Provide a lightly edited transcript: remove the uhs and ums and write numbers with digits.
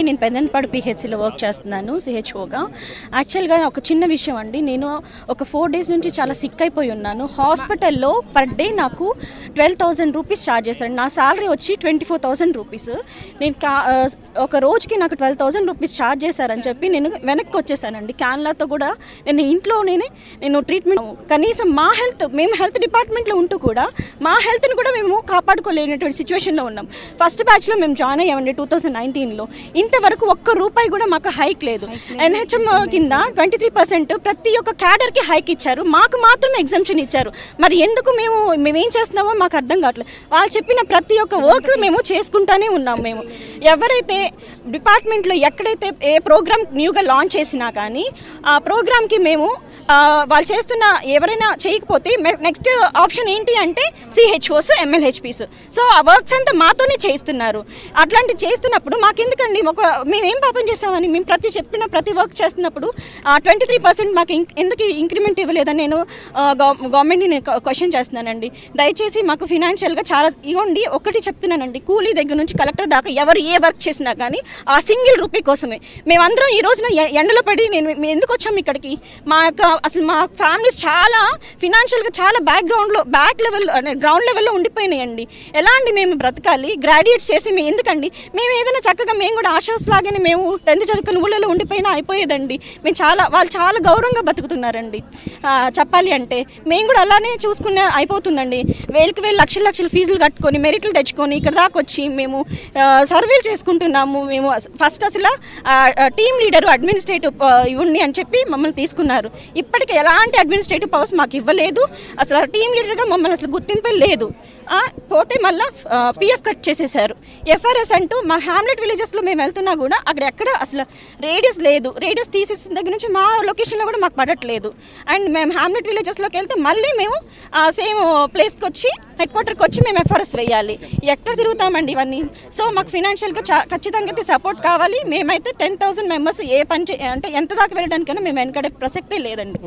నేను పెదన్పాడు పిహెచ్సిలో వర్క్ చేస్తున్నాను సిహెచ్ఓగా. యాక్చువల్గా ఒక చిన్న విషయం అండి, నేను ఒక 4 days నుంచి చాలా సిక్ అయిపోయి ఉన్నాను. హాస్పిటల్లో పర్ డే నాకు 12,000 రూపీస్ ఛార్జ్ చేస్తాను. నా శాలరీ వచ్చి 24,000 రూపీస్. నేను ఒక రోజుకి నాకు 12,000 రూపీస్ ఛార్జ్ చేశారని చెప్పి నేను వెనక్కి వచ్చేసానండి. క్యాన్లాతో కూడా నేను ఇంట్లోనే నేను ట్రీట్మెంట్, కనీసం మా హెల్త్, మేము హెల్త్ డిపార్ట్మెంట్లో ఉంటూ కూడా మా హెల్త్ని కూడా మేము కాపాడుకోలేనటువంటి సిచ్యువేషన్లో ఉన్నాం. ఫస్ట్ బ్యాచ్లో మేము జాయిన్ అయ్యామండి 2019లో. ఇంతవరకు ఒక్క రూపాయి కూడా మాకు హైక్ లేదు. ఎన్హెచ్ఎం కింద 23% ప్రతి ఒక్క క్యాడర్కి హైక్ ఇచ్చారు, మాకు మాత్రమే ఎగ్జంప్షన్ ఇచ్చారు. మరి ఎందుకు మేమేం చేస్తున్నామో మాకు అర్థం కావట్లేదు. వాళ్ళు చెప్పిన ప్రతి ఒక్క వర్క్ మేము చేసుకుంటానే ఉన్నాం. మేము ఎవరైతే డిపార్ట్మెంట్లో ఎక్కడైతే ఏ ప్రోగ్రామ్ న్యూగా లాంచ్ చేసినా కానీ ఆ ప్రోగ్రామ్కి మేము వాళ్ళు చేస్తున్న ఎవరైనా చేయకపోతే నెక్స్ట్ ఆప్షన్ ఏంటి అంటే సిహెచ్ఓస్, MLHPs. సో ఆ వర్క్స్ అంతా మాతోనే చేస్తున్నారు. అట్లాంటివి చేస్తున్నప్పుడు మాకెందుకండి, మేమేం పాపం చేస్తామని మేము చెప్పిన ప్రతి వర్క్ చేస్తున్నప్పుడు 23% మాకు ఎందుకు ఇంక్రిమెంట్ ఇవ్వలేదని నేను గవర్నమెంట్ని నేను క్వశ్చన్ చేస్తున్నానండి. దయచేసి మాకు ఫినాన్షియల్గా చాలా ఇవ్వండి. ఒకటి చెప్తున్నానండి, కూలీ దగ్గర నుంచి కలెక్టర్ దాకా ఎవరు ఏ వర్క్ చేసినా కానీ ఆ సింగిల్ రూపీ కోసమే. మేమందరం ఈ రోజున ఎండలో పడి మేము ఎందుకు వచ్చాము ఇక్కడికి, అసలు మా ఫ్యామిలీస్ చాలా ఫినాన్షియల్గా చాలా బ్యాక్ గ్రౌండ్ లెవెల్లో ఉండిపోయినాయండి. ఎలా అండి మేము బ్రతకాలి? గ్రాడ్యుయేట్స్ చేసి మేము ఎందుకండి, మేము ఏదైనా చక్కగా మేము కూడా ఆశాస్ లాగానే మేము 10th చదువుకుని ఊళ్ళలో ఉండిపోయినా అయిపోయేదండి. వాళ్ళు చాలా గౌరవంగా బతుకుతున్నారండి. చెప్పాలి అంటే మేము కూడా అలానే చూసుకునే అయిపోతుందండి. వేలకు లక్షల ఫీజులు కట్టుకొని మెరిట్లు తెచ్చుకొని ఇక్కడ దాకా వచ్చి మేము సర్వేలు చేసుకుంటున్నాము. మేము ఫస్ట్ అసలు టీమ్ లీడరు అడ్మినిస్ట్రేటివ్ ఇవ్వండి అని చెప్పి మమ్మల్ని తీసుకున్నారు. ఇప్పటికీ ఎలాంటి అడ్మినిస్ట్రేటివ్ పవర్స్ మాకు ఇవ్వలేదు. అసలు టీమ్ లీడర్గా మమ్మల్ని అసలు గుర్తింపే లేదు. పోతే మళ్ళీ PF కట్ చేసేసారు. FRS అంటూ మా హ్యామ్లెట్ విలేజెస్లో మేము వెళ్తున్నా కూడా అక్కడ ఎక్కడ అసలు రేడియస్ లేదు. రేడియస్ తీసేసిన దగ్గర నుంచి మా లొకేషన్లో కూడా మాకు పడట్లేదు. అండ్ మేము హ్యామ్లెట్ విలేజెస్లోకి వెళ్తే మళ్ళీ మేము సేమ్ ప్లేస్కి వచ్చి హెడ్ క్వార్టర్కి వచ్చి మేము FRS వేయాలి. ఎక్కడ తిరుగుతామండి ఇవన్నీ? సో మాకు ఫినాన్షియల్గా ఖచ్చితంగా అయితే సపోర్ట్ కావాలి. మేమైతే 10,000 మెంబర్స్ ఏ పని అంటే ఎంత దాకా వెళ్ళడానికైనా మేము వెనకడే ప్రసక్తే లేదండి.